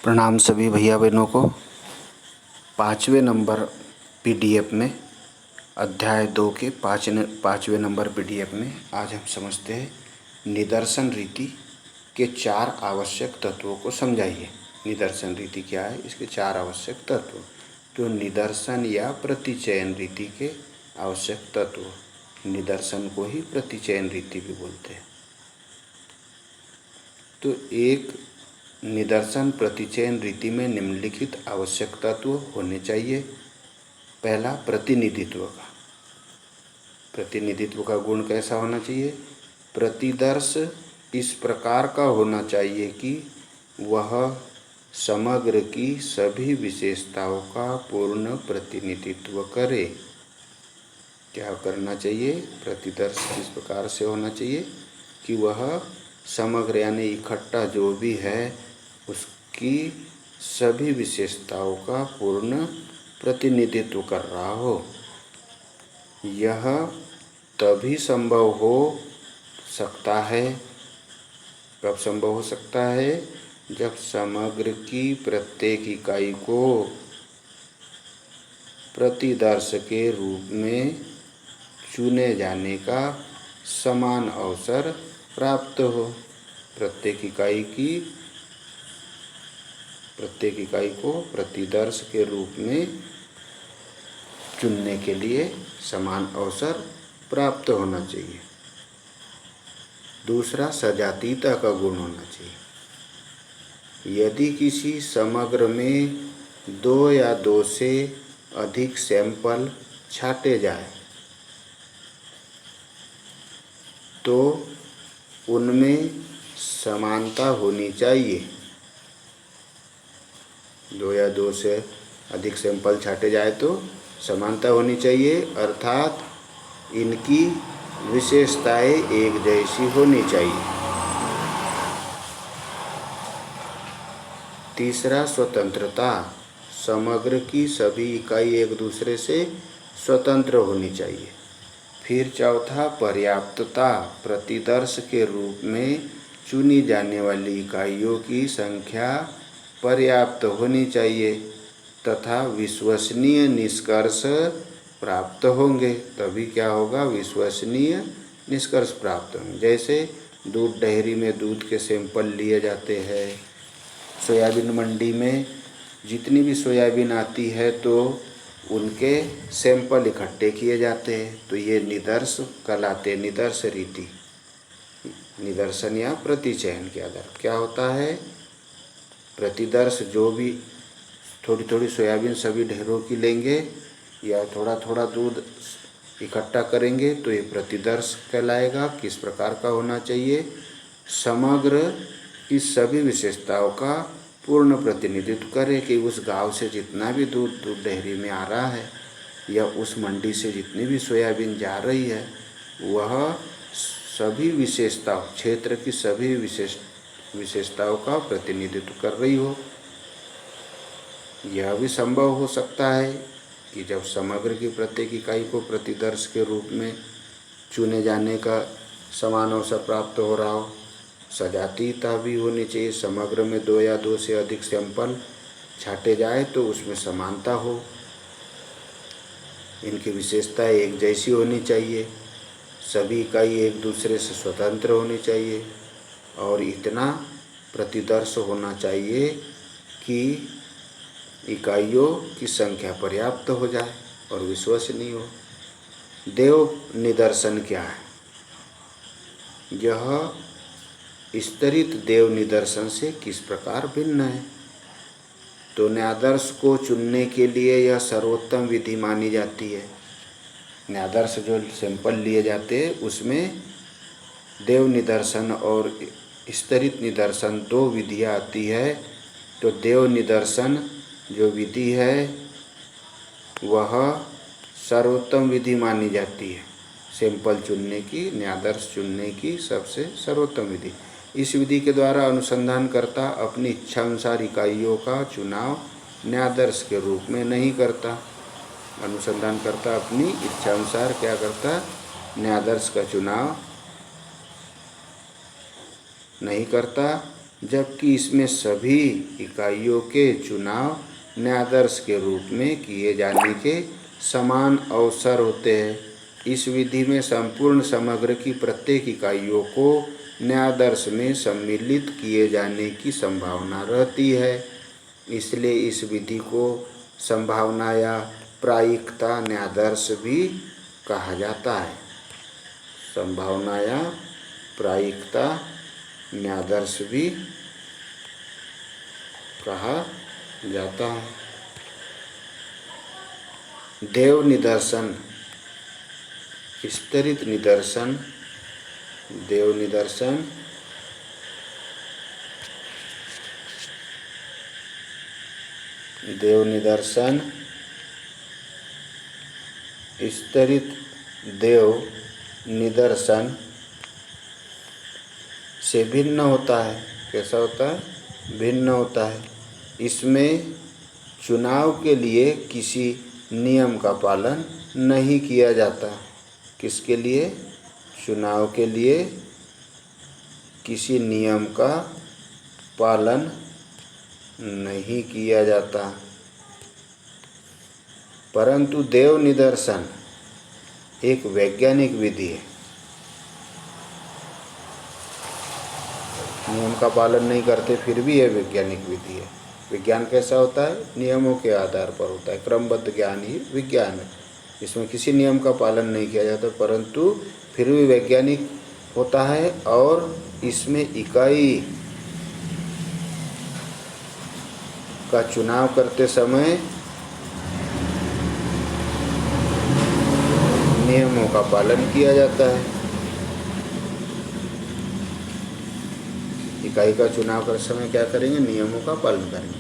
प्रणाम सभी भैया बहनों को। 5वें नंबर पीडीएफ में अध्याय 2 के 5वें नंबर पीडीएफ में आज हम समझते हैं निदर्शन रीति के 4 आवश्यक तत्वों को समझाइए। निदर्शन रीति क्या है, इसके 4 आवश्यक तत्व। तो निदर्शन या प्रतिचयन रीति के आवश्यक तत्व, निदर्शन को ही प्रतिचयन रीति भी बोलते हैं। तो एक निदर्शन प्रतिचयन रीति में निम्नलिखित आवश्यक तत्व होने चाहिए। पहला, प्रतिनिधित्व का। प्रतिनिधित्व का गुण कैसा होना चाहिए? प्रतिदर्श इस प्रकार का होना चाहिए कि वह समग्र की सभी विशेषताओं का पूर्ण प्रतिनिधित्व करे। क्या करना चाहिए? प्रतिदर्श इस प्रकार से होना चाहिए कि वह समग्र यानी इकट्ठा जो भी है उसकी सभी विशेषताओं का पूर्ण प्रतिनिधित्व कर रहा हो। यह तभी संभव हो सकता है, कब संभव हो सकता है? जब समग्र की प्रत्येक इकाई को प्रतिदर्श के रूप में चुने जाने का समान अवसर प्राप्त हो। प्रत्येक इकाई को प्रतिदर्श के रूप में चुनने के लिए समान अवसर प्राप्त होना चाहिए। दूसरा, सजातीयता का गुण होना चाहिए। यदि किसी समग्र में 2 या 2 से अधिक सैंपल छांटे जाए तो उनमें समानता होनी चाहिए। 2 या 2 से अधिक सैंपल छांटे जाए तो समानता होनी चाहिए, अर्थात इनकी विशेषताएं एक जैसी होनी चाहिए। तीसरा, स्वतंत्रता। समग्र की सभी इकाई एक दूसरे से स्वतंत्र होनी चाहिए। फिर चौथा, पर्याप्तता। प्रतिदर्श के रूप में चुनी जाने वाली इकाइयों की संख्या पर्याप्त होनी चाहिए तथा विश्वसनीय निष्कर्ष प्राप्त होंगे। तभी क्या होगा? विश्वसनीय निष्कर्ष प्राप्त होंगे। जैसे दूध डेयरी में दूध के सैंपल लिए जाते हैं, सोयाबीन मंडी में जितनी भी सोयाबीन आती है तो उनके सैंपल इकट्ठे किए जाते हैं। तो ये निदर्श कहलाते, निदर्श रीति। निदर्शन या प्रतिचयन के आधार क्या होता है? प्रतिदर्श जो भी थोड़ी थोड़ी सोयाबीन सभी ढेरों की लेंगे या थोड़ा थोड़ा दूध इकट्ठा करेंगे तो ये प्रतिदर्श कहलाएगा। किस प्रकार का होना चाहिए? समग्र की सभी विशेषताओं का पूर्ण प्रतिनिधित्व करे कि उस गांव से जितना भी दूध डेयरी में आ रहा है या उस मंडी से जितनी भी सोयाबीन जा रही है वह सभी विशेषताओं, क्षेत्र की सभी विशेषताओं का प्रतिनिधित्व कर रही हो। यह भी संभव हो सकता है कि जब समग्र की प्रत्येक इकाई को प्रतिदर्श के रूप में चुने जाने का समान अवसर प्राप्त हो रहा हो। सजातीयता भी होनी चाहिए। समग्र में 2 या 2 से अधिक सैंपल छांटे जाए तो उसमें समानता हो। इनकी विशेषताएं एक जैसी होनी चाहिए। सभी इकाई एक दूसरे से स्वतंत्र होनी चाहिए और इतना प्रतिदर्श होना चाहिए कि इकाइयों की संख्या पर्याप्त हो जाए और विश्वसनीय हो। देव निदर्शन क्या है? यह स्तरित देव निदर्शन से किस प्रकार भिन्न है? तो न्यादर्श को चुनने के लिए यह सर्वोत्तम विधि मानी जाती है। न्यादर्श जो सैंपल लिए जाते हैं उसमें देव निदर्शन और स्तरित निदर्शन 2 विधियाँ आती है। तो देव निदर्शन जो विधि है वह सर्वोत्तम विधि मानी जाती है। सैंपल चुनने की, न्यादर्श चुनने की सबसे सर्वोत्तम विधि। इस विधि के द्वारा अनुसंधानकर्ता अपनी इच्छानुसार इकाइयों का चुनाव न्यादर्श के रूप में नहीं करता। अनुसंधानकर्ता अपनी इच्छानुसार क्या करता? न्यादर्श का चुनाव नहीं करता जबकि इसमें सभी इकाइयों के चुनाव न्यायादर्श के रूप में किए जाने के समान अवसर होते हैं। इस विधि में संपूर्ण समग्र की प्रत्येक इकाइयों को न्यायादर्श में सम्मिलित किए जाने की संभावना रहती है। इसलिए इस विधि को संभावना या प्रायिकता न्यायादर्श भी कहा जाता है। संभावना या प्रायिकता न्यायादर्श भी कहा जाता है। देव निदर्शन, स्तरित निदर्शन, देव निदर्शन, देव निदर्शन स्तरित देव निदर्शन से भिन्न होता है। कैसा होता है? भिन्न होता है। इसमें चुनाव के लिए किसी नियम का पालन नहीं किया जाता। किसके लिए? चुनाव के लिए किसी नियम का पालन नहीं किया जाता। परंतु देव निदर्शन एक वैज्ञानिक विधि है। नियम का पालन नहीं करते फिर भी यह वैज्ञानिक विधि है। विज्ञान कैसा होता है? नियमों के आधार पर होता है। क्रमबद्ध ज्ञान ही विज्ञान है। इसमें किसी नियम का पालन नहीं किया जाता, परंतु फिर भी वैज्ञानिक होता है। और इसमें इकाई का चुनाव करते समय नियमों का पालन किया जाता है। इकाई का चुनाव करते समय क्या करेंगे? नियमों का पालन करेंगे।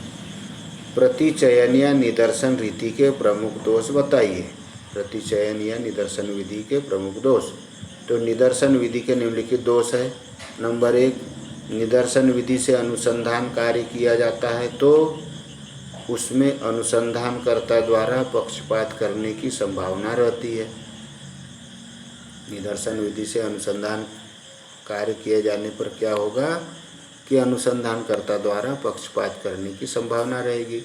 प्रतिचयन या निदर्शन रीति के प्रमुख दोष बताइए। प्रतिचयन या निदर्शन विधि के प्रमुख दोष। तो निदर्शन विधि के निम्नलिखित दोष है। नंबर 1, निदर्शन विधि से अनुसंधान कार्य किया जाता है तो उसमें अनुसंधानकर्ता द्वारा पक्षपात करने की संभावना रहती है। निदर्शन विधि से अनुसंधान कार्य किए जाने पर क्या होगा कि अनुसंधानकर्ता द्वारा पक्षपात करने की संभावना रहेगी।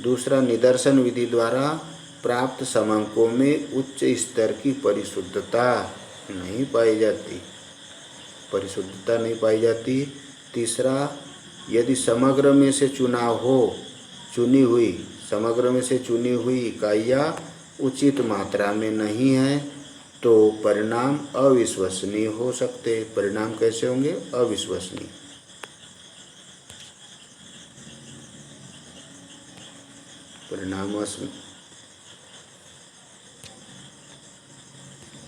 दूसरा, निदर्शन विधि द्वारा प्राप्त समांकों में उच्च स्तर की परिशुद्धता नहीं पाई जाती। परिशुद्धता नहीं पाई जाती। तीसरा, यदि समग्र में से समग्र में से चुनी हुई इकाइयाँ उचित मात्रा में नहीं है तो परिणाम अविश्वसनीय हो सकते। परिणाम कैसे होंगे? अविश्वसनीय। परिणाम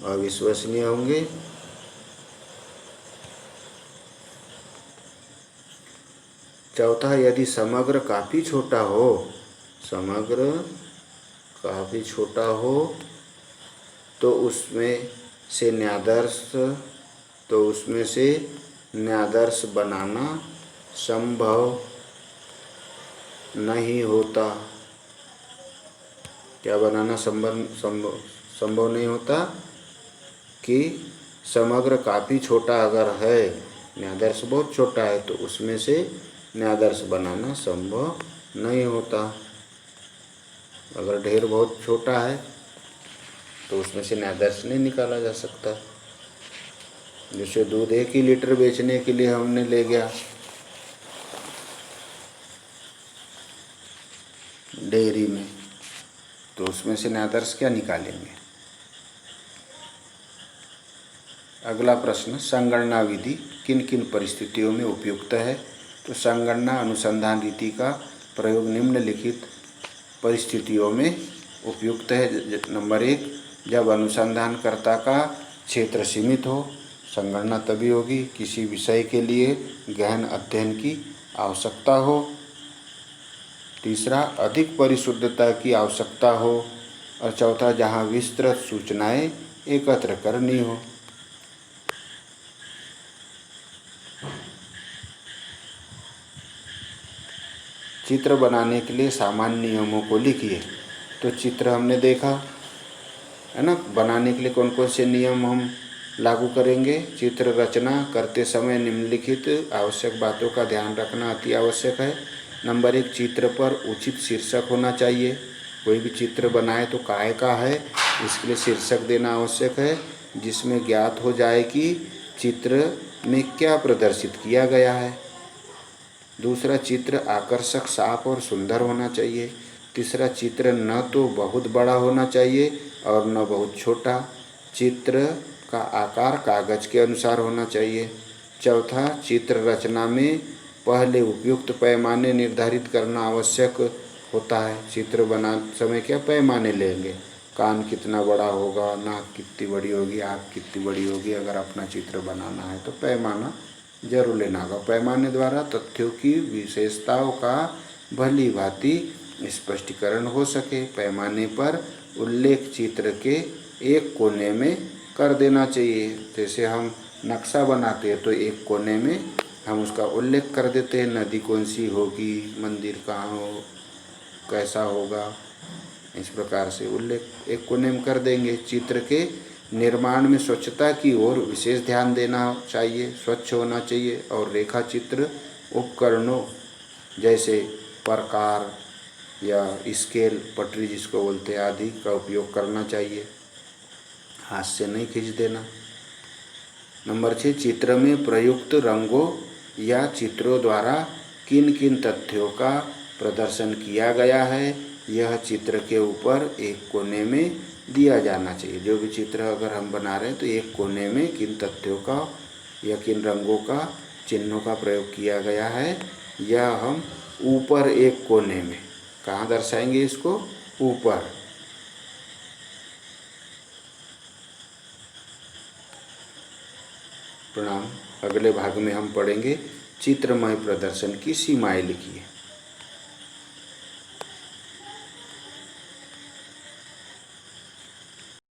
अविश्वसनीय होंगे। चौथा, यदि समग्र काफ़ी छोटा हो तो उसमें से न्यायादर्श बनाना संभव नहीं होता। क्या बनाना संभव नहीं होता? कि समग्र काफ़ी छोटा अगर है, न्यायादर्श बहुत छोटा है, तो उसमें से न्यायादर्श बनाना संभव नहीं होता। अगर ढेर बहुत छोटा है तो उसमें से न्यायादर्श नहीं निकाला जा सकता। जैसे दूध 1 ही लीटर बेचने के लिए हमने ले गया डेयरी में, तो उसमें से न्यायादर्श क्या निकालेंगे? अगला प्रश्न, संगणना विधि किन किन परिस्थितियों में उपयुक्त है? तो संगणना अनुसंधान रीति का प्रयोग निम्नलिखित परिस्थितियों में उपयुक्त है। नंबर 1, जब अनुसंधानकर्ता का क्षेत्र सीमित हो। संगणना तभी होगी किसी विषय के लिए गहन अध्ययन की आवश्यकता हो। तीसरा, अधिक परिशुद्धता की आवश्यकता हो। और चौथा, जहाँ विस्तृत सूचनाएं एकत्र करनी हो। चित्र बनाने के लिए सामान्य नियमों को लिखिए। तो चित्र हमने देखा है ना, बनाने के लिए कौन कौन से नियम हम लागू करेंगे। चित्र रचना करते समय निम्नलिखित आवश्यक बातों का ध्यान रखना अति आवश्यक है। नंबर 1, चित्र पर उचित शीर्षक होना चाहिए। कोई भी चित्र बनाए तो काय का है, इसके लिए शीर्षक देना आवश्यक है, जिसमें ज्ञात हो जाए कि चित्र में क्या प्रदर्शित किया गया है। दूसरा, चित्र आकर्षक, साफ और सुंदर होना चाहिए। तीसरा, चित्र न तो बहुत बड़ा होना चाहिए और न बहुत छोटा। चित्र का आकार कागज के अनुसार होना चाहिए। चौथा, चित्र रचना में पहले उपयुक्त पैमाने निर्धारित करना आवश्यक होता है। चित्र बनाते समय क्या पैमाने लेंगे, कान कितना बड़ा होगा, नाक कितनी बड़ी होगी, आँख कितनी बड़ी होगी। अगर अपना चित्र बनाना है तो पैमाना जरूर लेना होगा। पैमाने द्वारा तथ्यों की विशेषताओं का भली भांति स्पष्टीकरण हो सके। पैमाने पर उल्लेख चित्र के एक कोने में कर देना चाहिए। जैसे हम नक्शा बनाते हैं तो एक कोने में हम उसका उल्लेख कर देते हैं, नदी कौन सी होगी, मंदिर कहाँ हो, कैसा होगा, इस प्रकार से उल्लेख एक कोने में कर देंगे। चित्र के निर्माण में स्वच्छता की ओर विशेष ध्यान देना चाहिए, स्वच्छ होना चाहिए। और रेखा चित्र उपकरणों जैसे प्रकार या स्केल, पटरी जिसको बोलते हैं, आदि का उपयोग करना चाहिए, हाथ से नहीं खींच देना। नंबर 6, चित्र में प्रयुक्त रंगों या चित्रों द्वारा किन किन तथ्यों का प्रदर्शन किया गया है, यह चित्र के ऊपर एक कोने में दिया जाना चाहिए। जो भी चित्र अगर हम बना रहे हैं तो एक कोने में किन तथ्यों का या किन रंगों का, चिन्हों का प्रयोग किया गया है, यह हम ऊपर एक कोने में कहाँ दर्शाएंगे, इसको ऊपर। प्रणाम। अगले भाग में हम पढ़ेंगे चित्रमय प्रदर्शन की सीमाएं लिखिए।